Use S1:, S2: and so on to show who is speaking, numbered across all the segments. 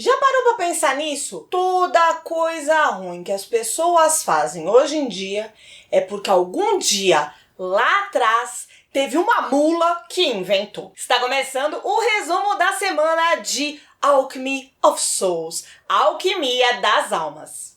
S1: Já parou pra pensar nisso? Toda coisa ruim que as pessoas fazem hoje em dia é porque algum dia, lá atrás, teve uma mula que inventou. Está começando o resumo da semana de Alchemy of Souls, Alquimia das Almas.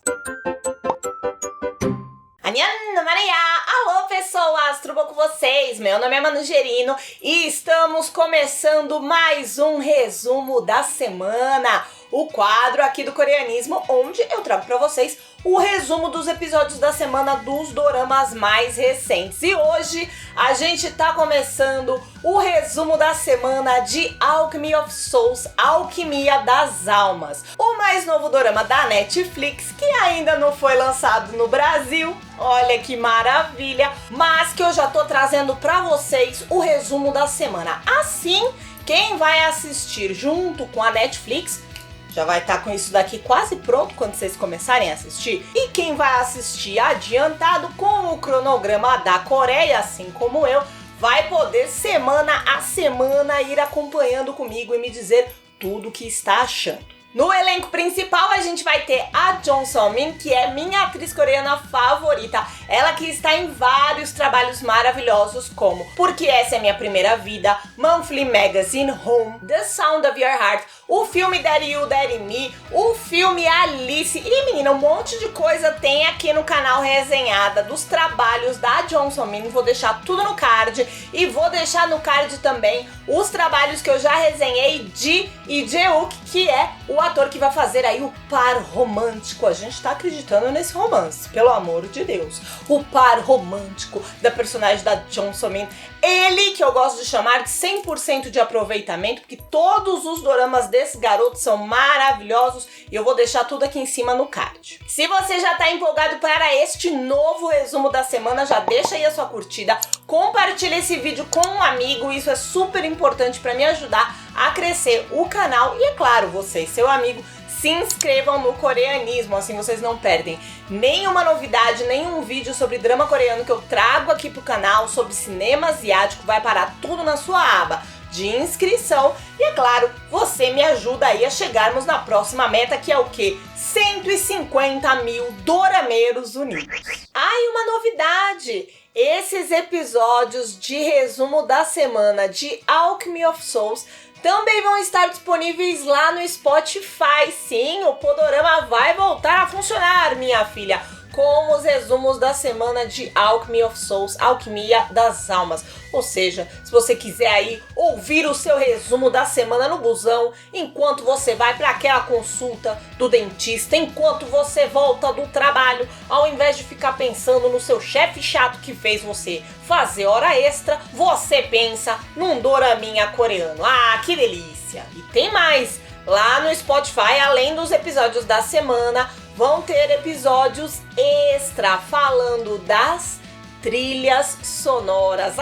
S1: Alô pessoas, tudo bom com vocês? Meu nome é Manu Gerino e estamos começando mais um resumo da semana, o quadro aqui do Coreanismo, onde eu trago pra vocês o resumo dos episódios da semana dos doramas mais recentes. E hoje a gente tá começando o resumo da semana de Alchemy of Souls, Alquimia das Almas, o mais novo dorama da Netflix, que ainda não foi lançado no Brasil. Olha que maravilha! Mas que eu já tô trazendo pra vocês o resumo da semana. Assim, quem vai assistir junto com a Netflix já vai estar com isso daqui quase pronto quando vocês começarem a assistir. E quem vai assistir adiantado com o cronograma da Coreia, assim como eu, vai poder semana a semana ir acompanhando comigo e me dizer tudo o que está achando. No elenco principal a gente vai ter a Jong So-min, que é minha atriz coreana favorita. Ela que está em vários trabalhos maravilhosos como Porque Essa é Minha Primeira Vida, Monthly Magazine, Home, The Sound of Your Heart, o filme Daddy You, Daddy Me, o filme Alice. E menina, um monte de coisa tem aqui no canal resenhada dos trabalhos da Jong So-min. Vou deixar tudo no card e vou deixar no card também os trabalhos que eu já resenhei de Lee Jae-wook, que é o ator que vai fazer aí o par romântico. A gente tá acreditando nesse romance, pelo amor de Deus. O par romântico da personagem da Jong So-min. Ele que eu gosto de chamar de 100% de aproveitamento, porque todos os doramas desse garoto são maravilhosos e eu vou deixar tudo aqui em cima no card. Se você já tá empolgado para este novo resumo da semana, já deixa aí a sua curtida, compartilha esse vídeo com um amigo, isso é super importante para me ajudar a crescer o canal e, é claro, você e seu amigo se inscrevam no Coreanismo, assim vocês não perdem nenhuma novidade, nenhum vídeo sobre drama coreano que eu trago aqui pro canal, sobre cinema asiático, vai parar tudo na sua aba de inscrição. E é claro, você me ajuda aí a chegarmos na próxima meta, que é o quê? 150 mil dorameiros unidos. E uma novidade! Esses episódios de resumo da semana de Alchemy of Souls também vão estar disponíveis lá no Spotify. Sim, o Podorama vai voltar a funcionar, minha filha, com os resumos da semana de Alchemy of Souls, Alquimia das Almas. Ou seja, se você quiser aí ouvir o seu resumo da semana no busão, enquanto você vai para aquela consulta do dentista, enquanto você volta do trabalho, ao invés de ficar pensando no seu chefe chato que fez você fazer hora extra, você pensa num doraminha coreano. Que delícia! E tem mais! Lá no Spotify, além dos episódios da semana, vão ter episódios extra falando das trilhas sonoras.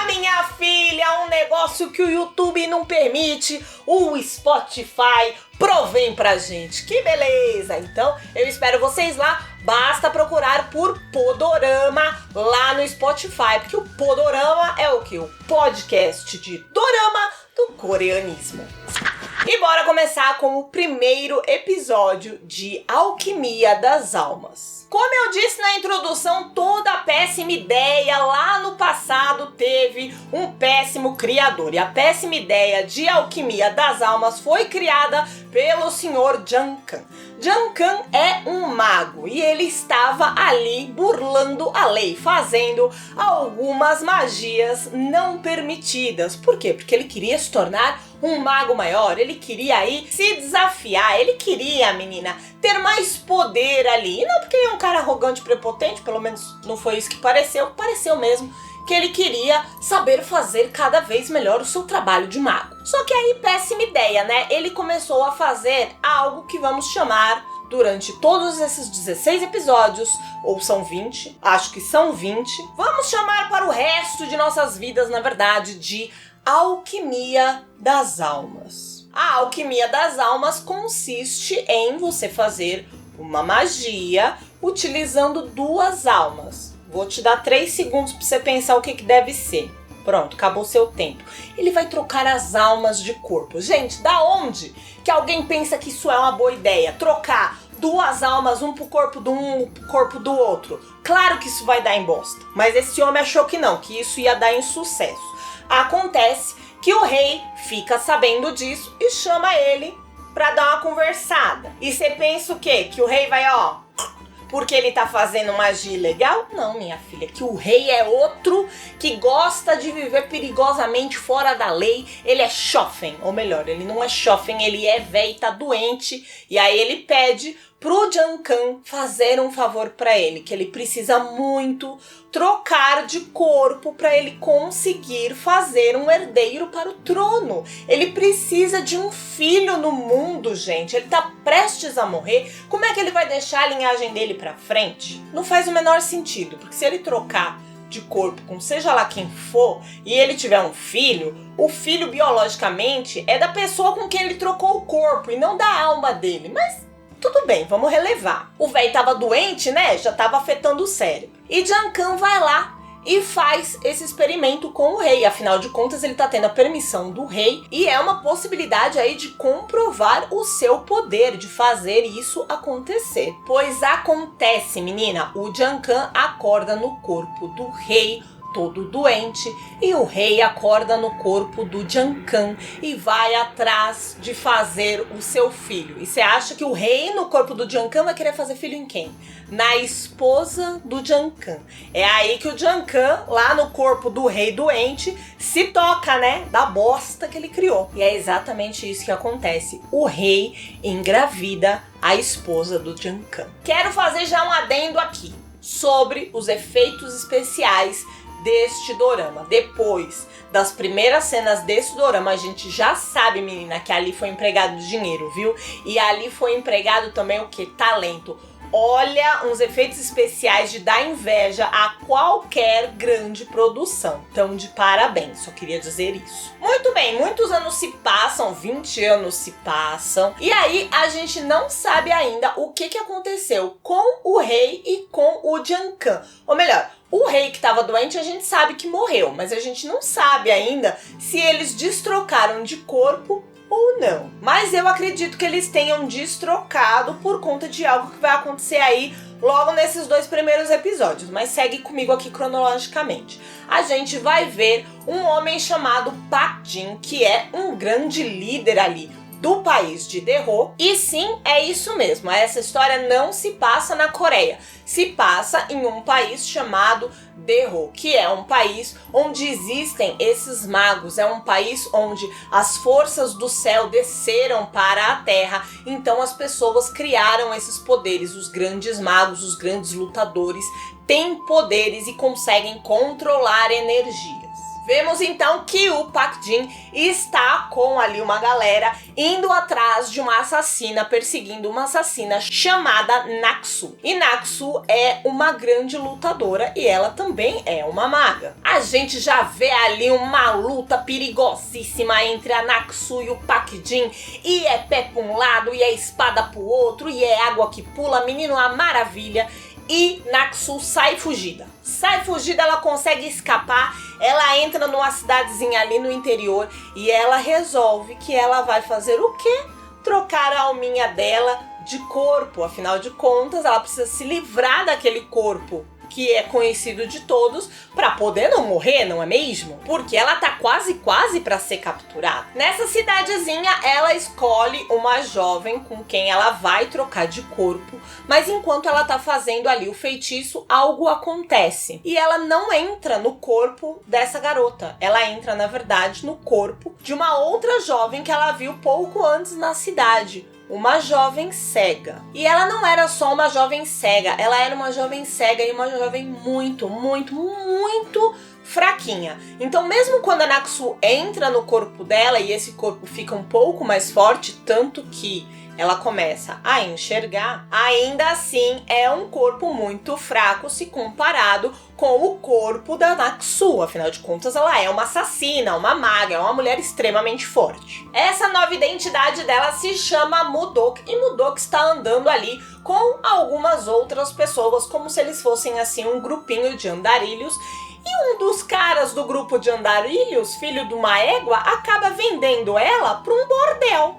S1: Minha filha, um negócio que o YouTube não permite, o Spotify provém pra gente. Que beleza! Então, eu espero vocês lá. Basta procurar por Podorama lá no Spotify, porque o Podorama é o que? O podcast de dorama do coreanismo. E bora começar com o primeiro episódio de Alquimia das Almas. Como eu disse na introdução, toda péssima ideia lá no passado teve um péssimo criador. E a péssima ideia de Alquimia das Almas foi criada pelo Sr. Jang Kang. Jang Kang é um mago e ele estava ali burlando a lei, fazendo algumas magias não permitidas. Por quê? Porque ele queria se tornar um mago maior, ele queria aí se desafiar, ele queria, menina, ter mais poder ali. E não porque ele é um cara arrogante e prepotente, pelo menos não foi isso que pareceu mesmo, que ele queria saber fazer cada vez melhor o seu trabalho de mago. Só que aí, péssima ideia, né? Ele começou a fazer algo que vamos chamar, durante todos esses 16 episódios, ou são 20, acho que são 20, vamos chamar para o resto de nossas vidas, na verdade, de Alquimia das Almas. A Alquimia das Almas consiste em você fazer uma magia utilizando duas almas. Vou te dar 3 segundos para você pensar o que deve ser. Pronto, acabou seu tempo. Ele vai trocar as almas de corpo. Gente, da onde que alguém pensa que isso é uma boa ideia? Trocar 2 almas, um pro corpo de um, pro corpo do outro. Claro que isso vai dar em bosta. Mas esse homem achou que não, que isso ia dar em sucesso. Acontece que o rei fica sabendo disso e chama ele pra dar uma conversada. E você pensa o quê? Que o rei vai, porque ele tá fazendo magia ilegal? Não, minha filha, que o rei é outro que gosta de viver perigosamente fora da lei. Ele é Schoffen, ou melhor, ele não é Schoffen, ele é véi, tá doente. E aí ele pede pro Jankan fazer um favor pra ele, que ele precisa muito trocar de corpo para ele conseguir fazer um herdeiro para o trono. Ele precisa de um filho no mundo, gente. Ele tá prestes a morrer. Como é que ele vai deixar a linhagem dele pra frente? Não faz o menor sentido, porque se ele trocar de corpo com seja lá quem for e ele tiver um filho, o filho biologicamente é da pessoa com quem ele trocou o corpo e não da alma dele. Mas tudo bem, vamos relevar. O velho tava doente, né? Já tava afetando o cérebro. E Jankan vai lá e faz esse experimento com o rei. Afinal de contas, ele tá tendo a permissão do rei e é uma possibilidade aí de comprovar o seu poder, de fazer isso acontecer. Pois acontece, menina, o Jankan acorda no corpo do rei, todo doente, e o rei acorda no corpo do Jankan e vai atrás de fazer o seu filho. E você acha que o rei no corpo do Jankan vai querer fazer filho em quem? Na esposa do Jankan. É aí que o Jankan, lá no corpo do rei doente, se toca, né, da bosta que ele criou. E é exatamente isso que acontece. O rei engravida a esposa do Jankan. Quero fazer já um adendo aqui sobre os efeitos especiais deste dorama. Depois das primeiras cenas desse dorama, a gente já sabe, menina, que ali foi empregado dinheiro, viu? E ali foi empregado também o que? Talento. Olha, uns efeitos especiais de dar inveja a qualquer grande produção. Então, de parabéns, só queria dizer isso. Muito bem, muitos anos se passam, 20 anos se passam, e aí a gente não sabe ainda o que aconteceu com o rei e com o Jankan. Ou melhor, o rei que estava doente a gente sabe que morreu, mas a gente não sabe ainda se eles destrocaram de corpo ou não. Mas eu acredito que eles tenham destrocado por conta de algo que vai acontecer aí logo nesses 2 primeiros episódios. Mas segue comigo aqui cronologicamente. A gente vai ver um homem chamado Pak Jin, que é um grande líder ali do país de Daeho. E sim, é isso mesmo. Essa história não se passa na Coreia. Se passa em um país chamado Daeho, que é um país onde existem esses magos. É um país onde as forças do céu desceram para a terra. Então as pessoas criaram esses poderes. Os grandes magos, os grandes lutadores têm poderes e conseguem controlar energias. Vemos então que o Pak Jin está com ali uma galera indo atrás de uma assassina, perseguindo uma assassina chamada Naksu. E Naksu é uma grande lutadora e ela também é uma maga. A gente já vê ali uma luta perigosíssima entre a Naksu e o Pak Jin. E é pé pra um lado, e é espada pro outro, e é água que pula, menino, uma maravilha. E Naksu sai fugida. Ela consegue escapar, ela entra numa cidadezinha ali no interior e ela resolve que ela vai fazer o quê? Trocar a alminha dela de corpo. Afinal de contas, ela precisa se livrar daquele corpo que é conhecido de todos para poder não morrer, não é mesmo? Porque ela tá quase para ser capturada. Nessa cidadezinha, ela escolhe uma jovem com quem ela vai trocar de corpo, mas enquanto ela tá fazendo ali o feitiço, algo acontece. E ela não entra no corpo dessa garota. Ela entra, na verdade, no corpo de uma outra jovem que ela viu pouco antes na cidade. Uma jovem cega. E ela não era só uma jovem cega, ela era uma jovem cega e uma jovem muito fraquinha. Então mesmo quando a Naksu entra no corpo dela e esse corpo fica um pouco mais forte, tanto que ela começa a enxergar, ainda assim é um corpo muito fraco se comparado com o corpo da Naksu. Afinal de contas, ela é uma assassina, uma maga, é uma mulher extremamente forte. Essa nova identidade dela se chama Mudok. E Mudok está andando ali com algumas outras pessoas, como se eles fossem assim um grupinho de andarilhos. E um dos caras do grupo de andarilhos, filho de uma égua, acaba vendendo ela para um bordel.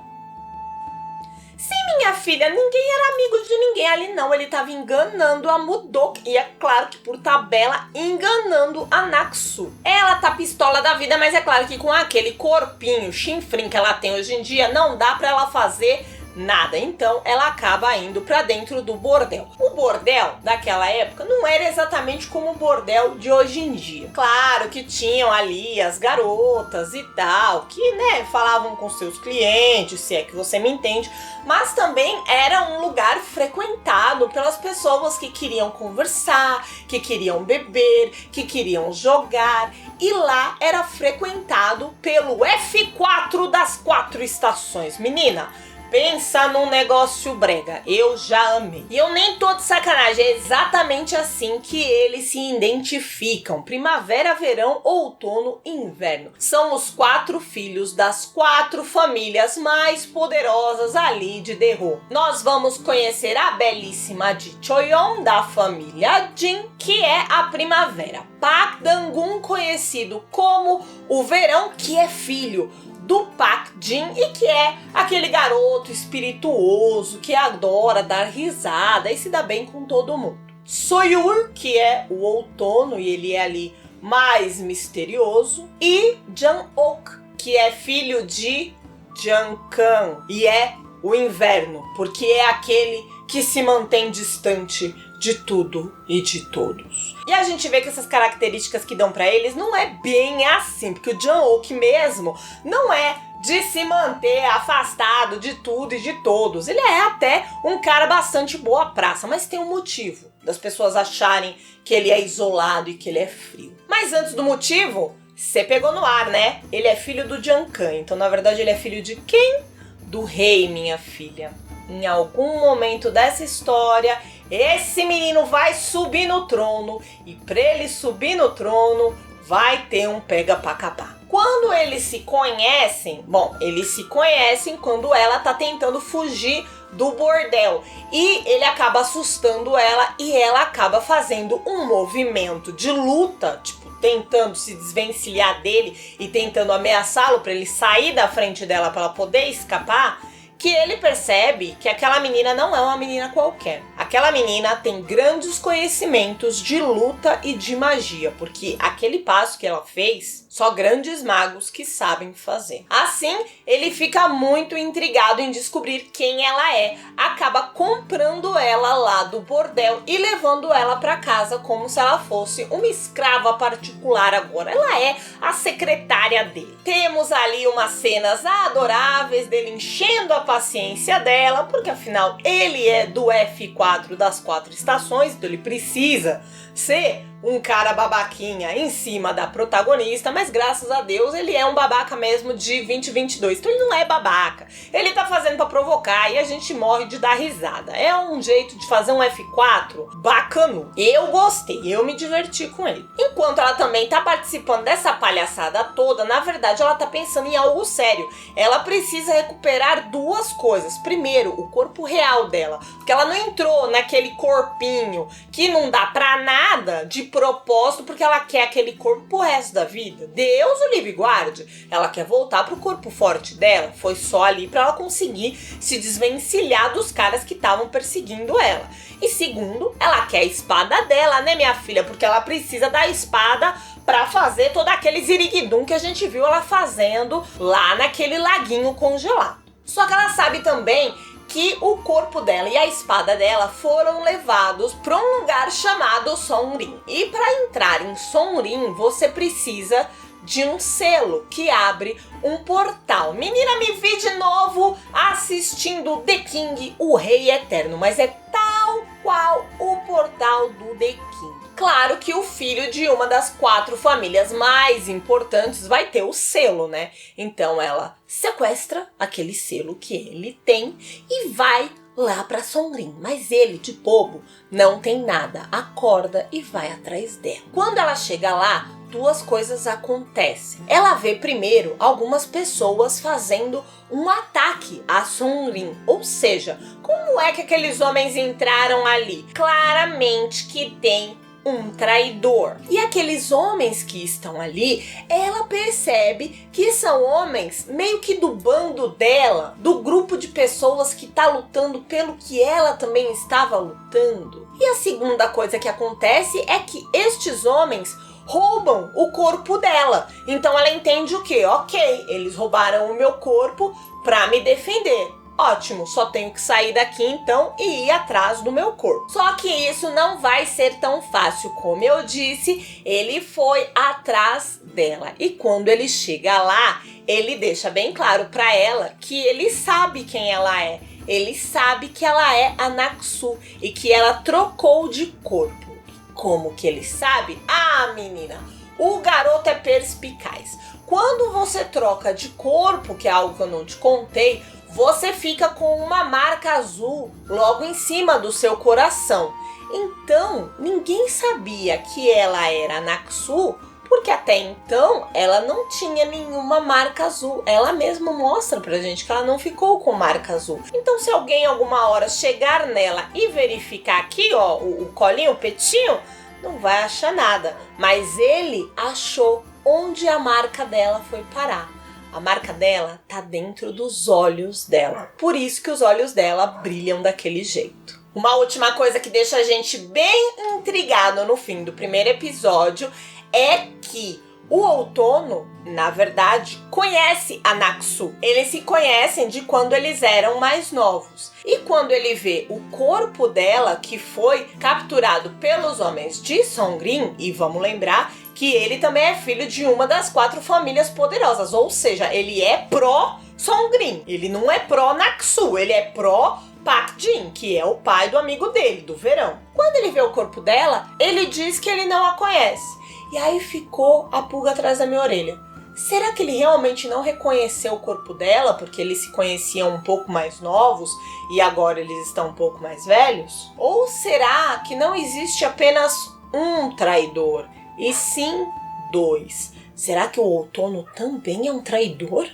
S1: Sim, minha filha, ninguém era amigo de ninguém ali não, ele estava enganando a Mudok e é claro que por tabela enganando a Naksu. Ela tá pistola da vida, mas é claro que com aquele corpinho chinfrim que ela tem hoje em dia, não dá pra ela fazer nada, então ela acaba indo pra dentro do bordel. O bordel daquela época não era exatamente como o bordel de hoje em dia. Claro que tinham ali as garotas e tal, que falavam com seus clientes, se é que você me entende, mas também era um lugar frequentado pelas pessoas que queriam conversar, que queriam beber, que queriam jogar, e lá era frequentado pelo F4 das 4 estações. Menina, pensa num negócio brega, eu já amei. E eu nem tô de sacanagem, é exatamente assim que eles se identificam. Primavera, verão, outono, inverno. São os 4 filhos das 4 famílias mais poderosas ali de Daeho. Nós vamos conhecer a belíssima de Choyeon, da família Jin, que é a primavera. Park Dang-gun, conhecido como o verão, que é filho do Park Jin e que é aquele garoto espirituoso que adora dar risada e se dá bem com todo mundo. Soyul, que é o outono e ele é ali mais misterioso, e Jang-ok, que é filho de Jang-kan e é o inverno, porque é aquele que se mantém distante de tudo e de todos. E a gente vê que essas características que dão pra eles não é bem assim, porque o Jang-ok mesmo não é de se manter afastado de tudo e de todos. Ele é até um cara bastante boa praça, mas tem um motivo das pessoas acharem que ele é isolado e que ele é frio. Mas antes do motivo, você pegou no ar, né? Ele é filho do Jang-kan, então na verdade ele é filho de quem? Do rei, minha filha. Em algum momento dessa história, esse menino vai subir no trono e para ele subir no trono vai ter um pega pra capar. Quando eles se conhecem, eles se conhecem quando ela tá tentando fugir do bordel e ele acaba assustando ela e ela acaba fazendo um movimento de luta, tipo tentando se desvencilhar dele e tentando ameaçá-lo para ele sair da frente dela para ela poder escapar, que ele percebe que aquela menina não é uma menina qualquer. Aquela menina tem grandes conhecimentos de luta e de magia, porque aquele passo que ela fez, só grandes magos que sabem fazer. Assim, ele fica muito intrigado em descobrir quem ela é, acaba comprando ela lá do bordel e levando ela para casa como se ela fosse uma escrava particular agora. Ela é a secretária dele. Temos ali umas cenas adoráveis dele enchendo a paciência dela, porque afinal ele é do F4 das 4 estações, então ele precisa ser um cara babaquinha em cima da protagonista, mas graças a Deus ele é um babaca mesmo de 2022, então ele não é babaca, ele tá fazendo pra provocar e a gente morre de dar risada. É um jeito de fazer um F4 bacano. Eu gostei, eu me diverti com ele. Enquanto ela também tá participando dessa palhaçada toda, na verdade ela tá pensando em algo sério. Ela precisa recuperar 2 coisas. Primeiro, o corpo real dela, porque ela não entrou naquele corpinho que não dá pra nada de propósito, porque ela quer aquele corpo pro resto da vida. Deus o livre guarde. Ela quer voltar pro corpo forte dela. Foi só ali pra ela conseguir se desvencilhar dos caras que estavam perseguindo ela. E segundo, ela quer a espada dela, né, minha filha? Porque ela precisa da espada pra fazer todo aquele ziriguidum que a gente viu ela fazendo lá naquele laguinho congelado. Só que ela sabe também que o corpo dela e a espada dela foram levados para um lugar chamado Sonrin. E para entrar em Sonrin, você precisa de um selo que abre um portal. Menina, me vi de novo assistindo The King, o Rei Eterno, mas é tal qual o portal do The King. Claro que o filho de uma das 4 famílias mais importantes vai ter o selo, né? Então ela sequestra aquele selo que ele tem e vai lá pra Sonrin. Mas ele, de bobo, não tem nada. Acorda e vai atrás dela. Quando ela chega lá, duas coisas acontecem. Ela vê primeiro algumas pessoas fazendo um ataque a Songrin, ou seja, como é que aqueles homens entraram ali? Claramente que tem um traidor. E aqueles homens que estão ali, ela percebe que são homens meio que do bando dela, do grupo de pessoas que tá lutando pelo que ela também estava lutando. E a segunda coisa que acontece é que estes homens roubam o corpo dela. Então ela entende o quê? Ok, eles roubaram o meu corpo pra me defender. Ótimo, só tenho que sair daqui então e ir atrás do meu corpo. Só que isso não vai ser tão fácil. Como eu disse, ele foi atrás dela. E quando ele chega lá, ele deixa bem claro pra ela que ele sabe quem ela é. Ele sabe que ela é a Naksu e que ela trocou de corpo. Como que ele sabe? Ah, menina, o garoto é perspicaz. Quando você troca de corpo, que é algo que eu não te contei, você fica com uma marca azul logo em cima do seu coração. Então, ninguém sabia que ela era Naksu, porque até então ela não tinha nenhuma marca azul. Ela mesma mostra pra gente que ela não ficou com marca azul. Então, se alguém alguma hora chegar nela e verificar aqui, ó, o colinho, o petinho, não vai achar nada. Mas ele achou onde a marca dela foi parar. A marca dela tá dentro dos olhos dela. Por isso que os olhos dela brilham daquele jeito. Uma última coisa que deixa a gente bem intrigado no fim do primeiro episódio é que o Outono, na verdade, conhece a Naksu. Eles se conhecem de quando eles eram mais novos. E quando ele vê o corpo dela, que foi capturado pelos homens de Songrin, e vamos lembrar que ele também é filho de uma das 4 famílias poderosas, ou seja, ele é pró-Songrin. Ele não é pró-Naksu, ele é pró-Pak Jin, que é o pai do amigo dele, do verão. Quando ele vê o corpo dela, ele diz que ele não a conhece. E aí ficou a pulga atrás da minha orelha. Será que ele realmente não reconheceu o corpo dela porque eles se conheciam um pouco mais novos e agora eles estão um pouco mais velhos? Ou será que não existe apenas um traidor e sim 2? Será que o Outono também é um traidor?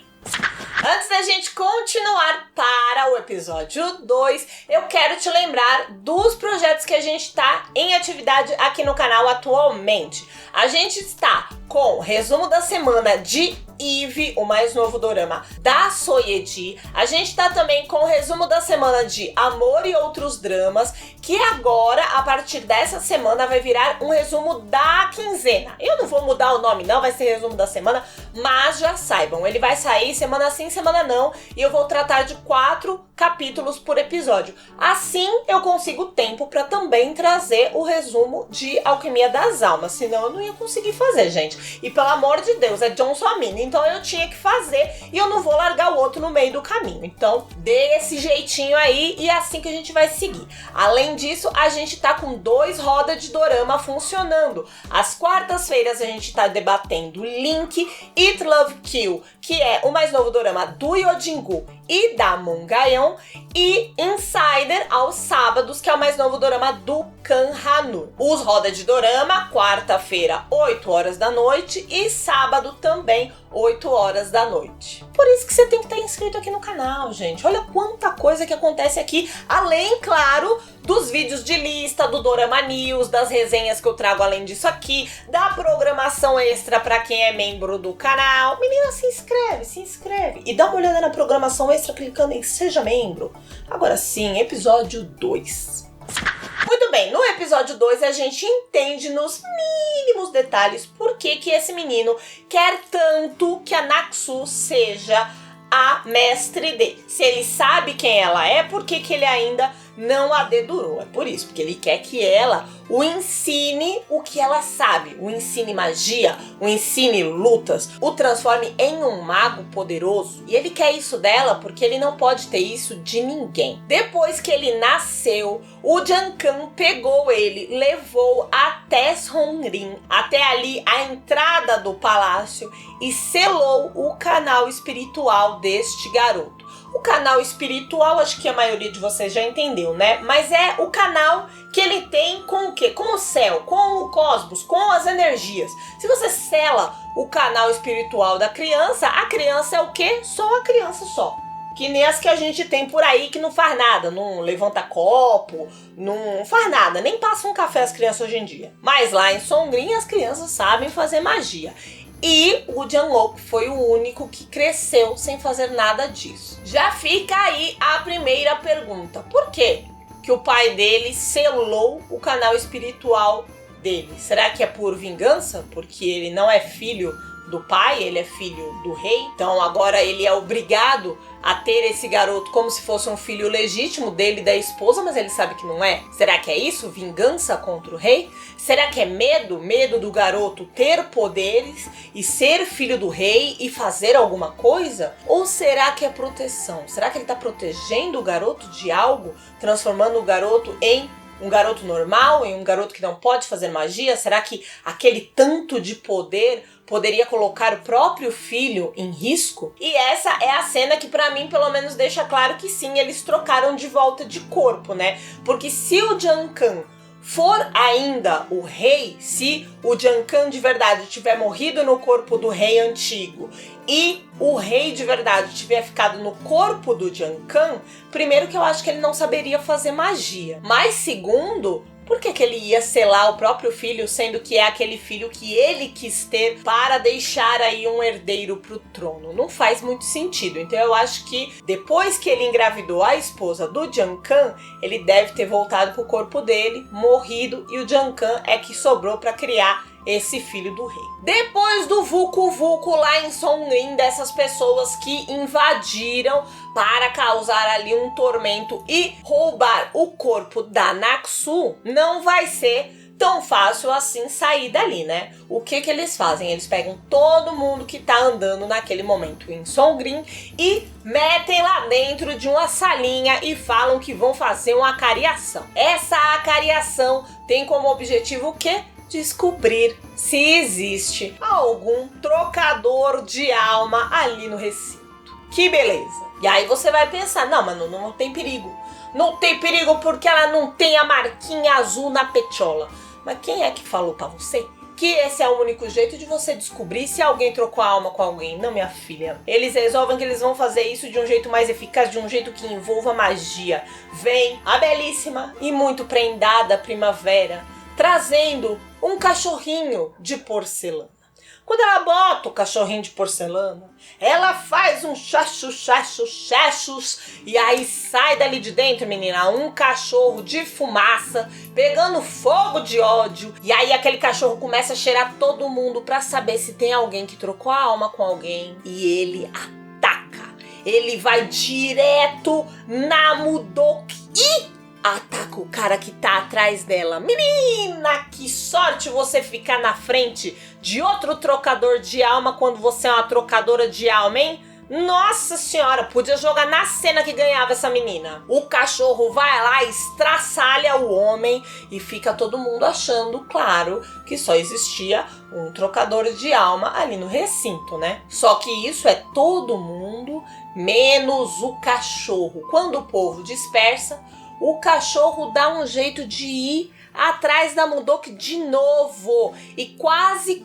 S1: Antes da gente continuar para o episódio 2, eu quero te lembrar dos projetos que a gente está em atividade aqui no canal atualmente. A gente está com o resumo da semana de Eve, o mais novo dorama da Soyeji. A gente tá também com o resumo da semana de Amor e Outros Dramas, que agora, a partir dessa semana, vai virar um resumo da quinzena. Eu não vou mudar o nome não, vai ser resumo da semana, mas já saibam, ele vai sair semana sim, semana não, e eu vou tratar de 4 capítulos por episódio. Assim eu consigo tempo para também trazer o resumo de Alquimia das Almas, senão eu não ia conseguir fazer, gente. E pelo amor de Deus, é John Suamina, então eu tinha que fazer e eu não vou largar o outro no meio do caminho. Então dê esse jeitinho aí e é assim que a gente vai seguir. Além disso, a gente tá com 2 rodas de dorama funcionando. Às quartas-feiras a gente tá debatendo Link, Eat, Love, Kill, que é o mais novo dorama do Yojingu e da Moon Ga-yeon, e Insider aos sábados, que é o mais novo dorama do Kan Ha-nu. Os roda de dorama, quarta-feira, 8 horas da noite, e sábado também, 8 horas da noite. Por isso que você tem que estar inscrito aqui no canal, gente. Olha quanta coisa que acontece aqui, além, claro, dos vídeos de lista, do Dorama News, das resenhas que eu trago além disso aqui, da programação extra pra quem é membro do canal. Menina, se inscreve. E dá uma olhada na programação extra clicando em Seja Membro. Agora sim, episódio 2. Muito bem, no episódio 2 a gente entende nos mínimos detalhes por que esse menino quer tanto que a Naksu seja a mestre dele. Se ele sabe quem ela é, por que ele ainda não a dedurou? É por isso, porque ele quer que ela o ensine o que ela sabe, o ensine magia, o ensine lutas, o transforme em um mago poderoso. E ele quer isso dela porque ele não pode ter isso de ninguém. Depois que ele nasceu, o Jankan pegou ele, levou até Songrin, até ali a entrada do palácio, e selou o canal espiritual deste garoto. O canal espiritual, acho que a maioria de vocês já entendeu, né? Mas é o canal que ele tem com o quê? Com o céu, com o cosmos, com as energias. Se você sela o canal espiritual da criança, a criança é o quê? Só uma criança só. Que nem as que a gente tem por aí que não faz nada, não levanta copo, não faz nada, nem passa um café as crianças hoje em dia. Mas lá em Songrin as crianças sabem fazer magia. E o Jungkook foi o único que cresceu sem fazer nada disso. Já fica aí a primeira pergunta. Por quê que o pai dele selou o canal espiritual dele? Será que é por vingança? Porque ele não é filho do pai, ele é filho do rei. Então agora ele é obrigado a ter esse garoto como se fosse um filho legítimo dele e da esposa, mas ele sabe que não é. Será que é isso? Vingança contra o rei? Será que é medo? Medo do garoto ter poderes e ser filho do rei e fazer alguma coisa? Ou será que é proteção? Será que ele está protegendo o garoto de algo, transformando o garoto em um garoto normal, em um garoto que não pode fazer magia? Será que aquele tanto de poder poderia colocar o próprio filho em risco? E essa é a cena que pra mim pelo menos deixa claro que sim, eles trocaram de volta de corpo, né? Porque se o Jungkook for ainda o rei, se o Jungkook de verdade tiver morrido no corpo do rei antigo e o rei de verdade tiver ficado no corpo do Jungkook, primeiro que eu acho que ele não saberia fazer magia. Mas segundo, por que ele ia selar o próprio filho, sendo que é aquele filho que ele quis ter para deixar aí um herdeiro pro trono? Não faz muito sentido. Então eu acho que depois que ele engravidou a esposa do Jungkook, ele deve ter voltado pro corpo dele, morrido, e o Jungkook é que sobrou para criar esse filho do rei. Depois do Vucu Vucu lá em Songrin, dessas pessoas que invadiram para causar ali um tormento e roubar o corpo da Naksu, não vai ser tão fácil assim sair dali, né? O que eles fazem? Eles pegam todo mundo que tá andando naquele momento em Songrin e metem lá dentro de uma salinha e falam que vão fazer uma acariação. Essa acariação tem como objetivo o quê? Descobrir se existe algum trocador de alma ali no recinto. Que beleza! E aí você vai pensar, não, mas não tem perigo. Não tem perigo porque ela não tem a marquinha azul na petiola. Mas quem é que falou pra você que esse é o único jeito de você descobrir se alguém trocou a alma com alguém? Não, minha filha. Eles resolvem que eles vão fazer isso de um jeito mais eficaz, de um jeito que envolva magia. Vem a belíssima e muito prendada Primavera, trazendo um cachorrinho de porcelana. Quando ela bota o cachorrinho de porcelana, ela faz um chachos, e aí sai dali de dentro, menina, um cachorro de fumaça, pegando fogo de ódio, e aí aquele cachorro começa a cheirar todo mundo pra saber se tem alguém que trocou a alma com alguém, e ele ataca. Ele vai direto na Mudok e ataca o cara que tá atrás dela. Menina, que sorte você ficar na frente de outro trocador de alma quando você é uma trocadora de alma, hein? Nossa senhora, podia jogar na cena que ganhava essa menina. O cachorro vai lá, estraçalha o homem e fica todo mundo achando, claro, que só existia um trocador de alma ali no recinto, né? Só que isso é todo mundo menos o cachorro. Quando o povo dispersa, o cachorro dá um jeito de ir atrás da Mudok de novo. E quase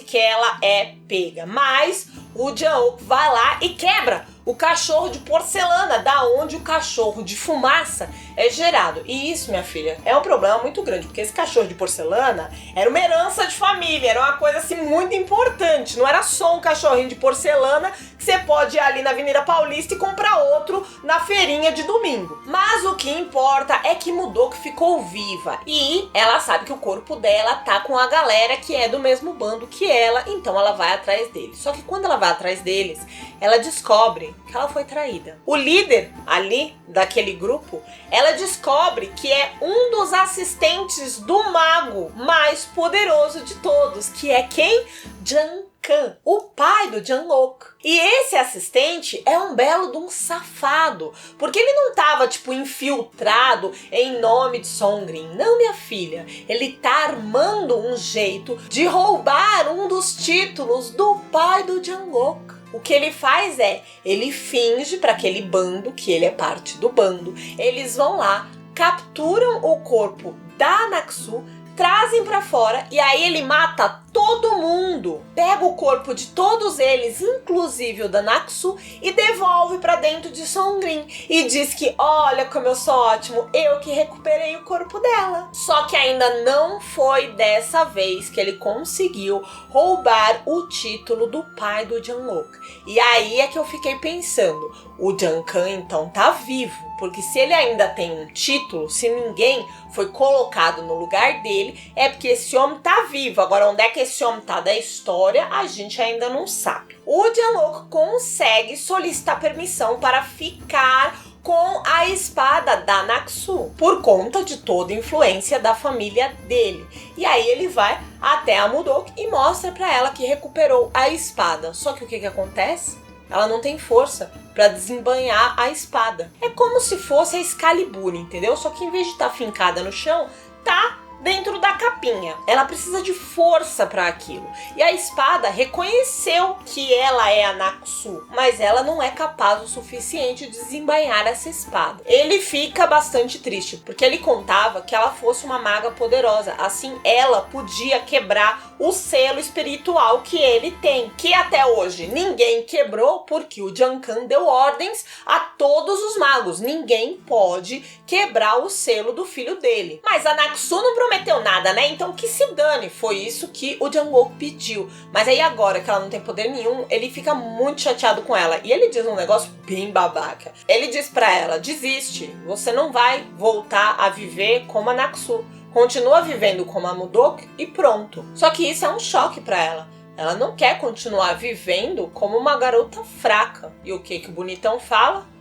S1: que ela é pega. Mas o Jungkook vai lá e quebra o cachorro de porcelana, da onde o cachorro de fumaça é gerado. E isso, minha filha, é um problema muito grande, porque esse cachorro de porcelana era uma herança de família, era uma coisa assim muito importante. Não era só um cachorrinho de porcelana que você pode ir ali na Avenida Paulista e comprar outro na feirinha de domingo. Mas o que importa é que Mudok ficou viva e ela sabe que o corpo dela tá com a galera que é do mesmo bando que ela, então ela vai atrás deles. Só que quando ela vai atrás deles, ela descobre que ela foi traída. O líder ali daquele grupo, ela descobre que é um dos assistentes do mago mais poderoso de todos, que é quem? Jungkook, o pai do Jungkook. E esse assistente é um belo de um safado, porque ele não tava tipo infiltrado em nome de Songrin. Não, minha filha, ele tá armando um jeito de roubar um dos títulos do pai do Jungkook. O que ele faz ele finge para aquele bando que ele é parte do bando. Eles vão lá, capturam o corpo da Anaxu, trazem pra fora e aí ele mata todo mundo. Pega o corpo de todos eles, inclusive o da Anaxu, e devolve pra dentro de Songrin. E diz que, olha como eu sou ótimo, eu que recuperei o corpo dela. Só que ainda não foi dessa vez que ele conseguiu roubar o título do pai do Janwook. E aí é que eu fiquei pensando, o Jankan então tá vivo, porque se ele ainda tem um título, se ninguém foi colocado no lugar dele, é porque esse homem tá vivo. Agora, onde é que esse homem tá da história, a gente ainda não sabe. O Janwook consegue solicitar permissão para ficar com a espada da Anaxu, por conta de toda a influência da família dele. E aí ele vai até a Mudok e mostra para ela que recuperou a espada. Só que o que acontece? Ela não tem força para desembainhar a espada. É como se fosse a Excalibur, entendeu? Só que em vez de estar fincada no chão, tá dentro da capinha. Ela precisa de força para aquilo. E a espada reconheceu que ela é a Anaxu, mas ela não é capaz o suficiente de desembainhar essa espada. Ele fica bastante triste, porque ele contava que ela fosse uma maga poderosa. Assim, ela podia quebrar o selo espiritual que ele tem, que até hoje ninguém quebrou, porque o Jankan deu ordens a todos os magos. Ninguém pode quebrar o selo do filho dele. Mas a Anaxu não prometeu nada, né? Então que se dane. Foi isso que o Janwook pediu. Mas aí agora que ela não tem poder nenhum, ele fica muito chateado com ela. E ele diz um negócio bem babaca. Ele diz pra ela, desiste. Você não vai voltar a viver como a Anaxu. Continua vivendo como a Mudok e pronto. Só que isso é um choque pra ela. Ela não quer continuar vivendo como uma garota fraca. E o que o bonitão fala?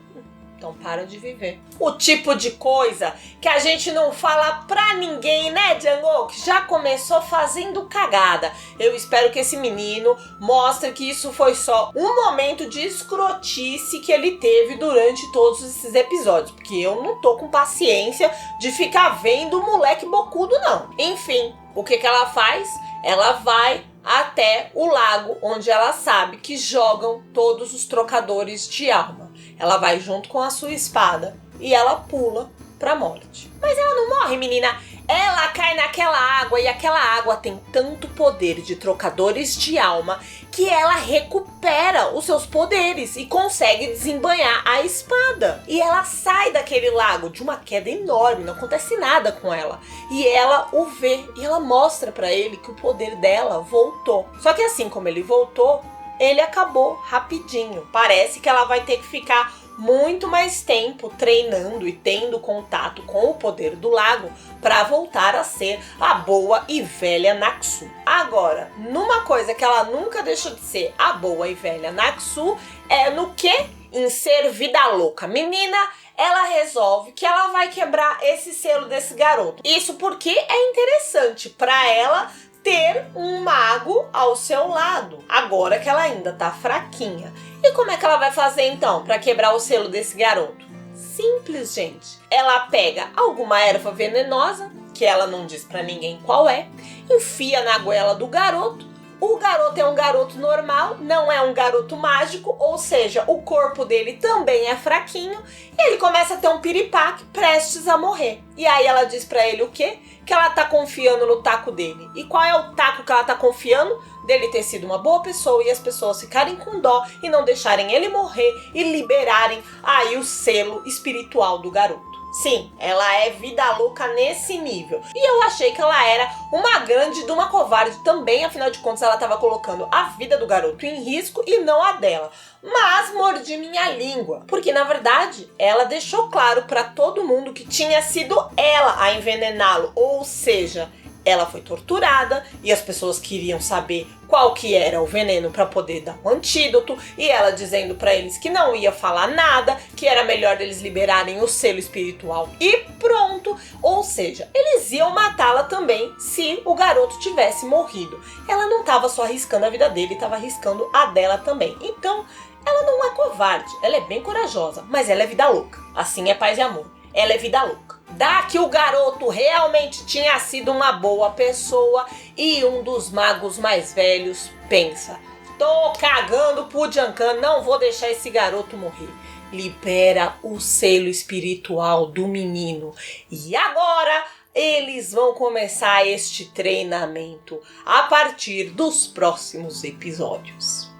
S1: Então para de viver. O tipo de coisa que a gente não fala pra ninguém, né, Janwook? Já começou fazendo cagada. Eu espero que esse menino mostre que isso foi só um momento de escrotice que ele teve durante todos esses episódios. Porque eu não tô com paciência de ficar vendo o moleque bocudo, não. Enfim, o que ela faz? Ela vai até o lago onde ela sabe que jogam todos os trocadores de alma. Ela vai junto com a sua espada e ela pula pra morte. Mas ela não morre, menina. Ela cai naquela água e aquela água tem tanto poder de trocadores de alma que ela recupera os seus poderes e consegue desembainhar a espada. E ela sai daquele lago de uma queda enorme, não acontece nada com ela. E ela o vê e ela mostra pra ele que o poder dela voltou. Só que assim como ele voltou, ele acabou rapidinho. Parece que ela vai ter que ficar muito mais tempo treinando e tendo contato com o poder do lago para voltar a ser a boa e velha Anaxu. Agora, numa coisa que ela nunca deixou de ser a boa e velha Anaxu é no quê? Em ser vida louca. Menina, ela resolve que ela vai quebrar esse selo desse garoto. Isso porque é interessante para ela ter um mago ao seu lado, agora que ela ainda tá fraquinha. E como é que ela vai fazer então para quebrar o selo desse garoto? Simples, gente. Ela pega alguma erva venenosa, que ela não diz pra ninguém qual é, enfia na goela do garoto. O garoto é um garoto normal, não é um garoto mágico, ou seja, o corpo dele também é fraquinho, e ele começa a ter um piripaque prestes a morrer. E aí ela diz pra ele o quê? Que ela tá confiando no taco dele. E qual é o taco que ela tá confiando? Dele ter sido uma boa pessoa e as pessoas ficarem com dó e não deixarem ele morrer e liberarem aí o selo espiritual do garoto. Sim, ela é vida louca nesse nível. E eu achei que ela era uma grande de uma covarde também, afinal de contas ela estava colocando a vida do garoto em risco e não a dela. Mas mordi minha língua, porque na verdade ela deixou claro para todo mundo que tinha sido ela a envenená-lo, ou seja, ela foi torturada e as pessoas queriam saber qual que era o veneno para poder dar um antídoto, e ela dizendo para eles que não ia falar nada, que era melhor eles liberarem o selo espiritual e pronto. Ou seja, eles iam matá-la também se o garoto tivesse morrido. Ela não estava só arriscando a vida dele, estava arriscando a dela também. Então, ela não é covarde, ela é bem corajosa, mas ela é vida louca. Assim é paz e amor. Ela é vida louca. Dá que o garoto realmente tinha sido uma boa pessoa e um dos magos mais velhos pensa: Tô cagando pro Giancarlo, não vou deixar esse garoto morrer. Libera o selo espiritual do menino. E agora eles vão começar este treinamento a partir dos próximos episódios.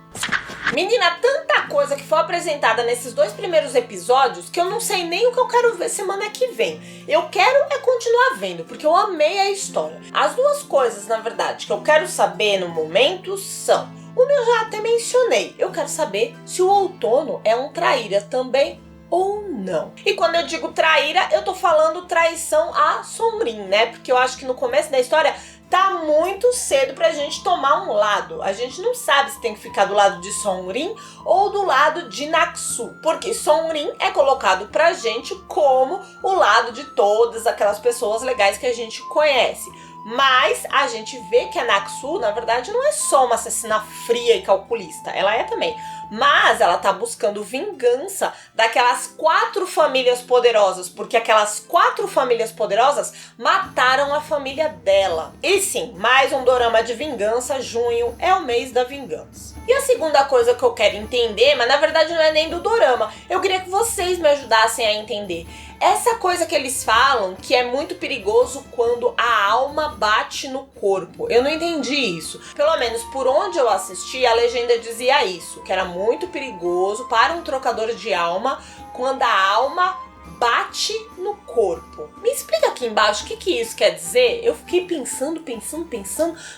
S1: Menina, tanta coisa que foi apresentada nesses 2 primeiros episódios que eu não sei nem o que eu quero ver semana que vem. Eu quero é continuar vendo, porque eu amei a história. As 2 coisas, na verdade, que eu quero saber no momento são: uma eu já até mencionei, eu quero saber se o outono é um traíra também ou não. E quando eu digo traíra, eu tô falando traição a Sonrin, né? Porque eu acho que no começo da história tá muito cedo pra gente tomar um lado. A gente não sabe se tem que ficar do lado de Sonrin ou do lado de Naksu, porque Sonrin é colocado pra gente como o lado de todas aquelas pessoas legais que a gente conhece. Mas a gente vê que a Naksu, na verdade, não é só uma assassina fria e calculista. Ela é também. Mas ela tá buscando vingança daquelas 4 famílias poderosas, porque aquelas 4 famílias poderosas mataram a família dela. E sim, mais um dorama de vingança. Junho é o mês da vingança. E a segunda coisa que eu quero entender, mas na verdade não é nem do dorama, eu queria que vocês me ajudassem a entender. Essa coisa que eles falam que é muito perigoso quando a alma bate no corpo. Eu não entendi isso. Pelo menos por onde eu assisti, a legenda dizia isso, que era muito perigoso para um trocador de alma quando a alma bate no corpo. Me explica aqui embaixo o que isso quer dizer? Eu fiquei pensando,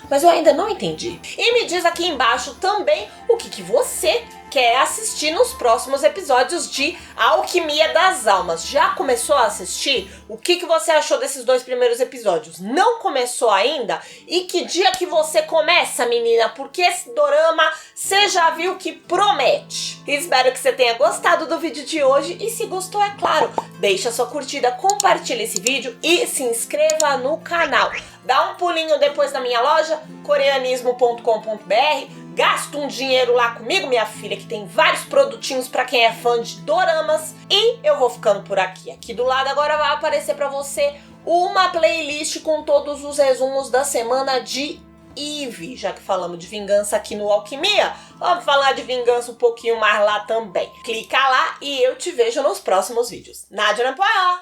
S1: mas eu ainda não entendi. E me diz aqui embaixo também o que você quer assistir nos próximos episódios de Alquimia das Almas. Já começou a assistir? O que você achou desses 2 primeiros episódios? Não começou ainda? E que dia que você começa, menina? Porque esse dorama você já viu que promete. Espero que você tenha gostado do vídeo de hoje e se gostou, é claro, deixa sua curtida, compartilha esse vídeo e se inscreva no canal. Dá um pulinho depois na minha loja, coreanismo.com.br. Gasta um dinheiro lá comigo, minha filha, que tem vários produtinhos pra quem é fã de doramas. E eu vou ficando por aqui. Aqui do lado agora vai aparecer pra você uma playlist com todos os resumos da semana de Eve. Já que falamos de vingança aqui no Alquimia, vamos falar de vingança um pouquinho mais lá também. Clica lá e eu te vejo nos próximos vídeos. Nádia Nampoió!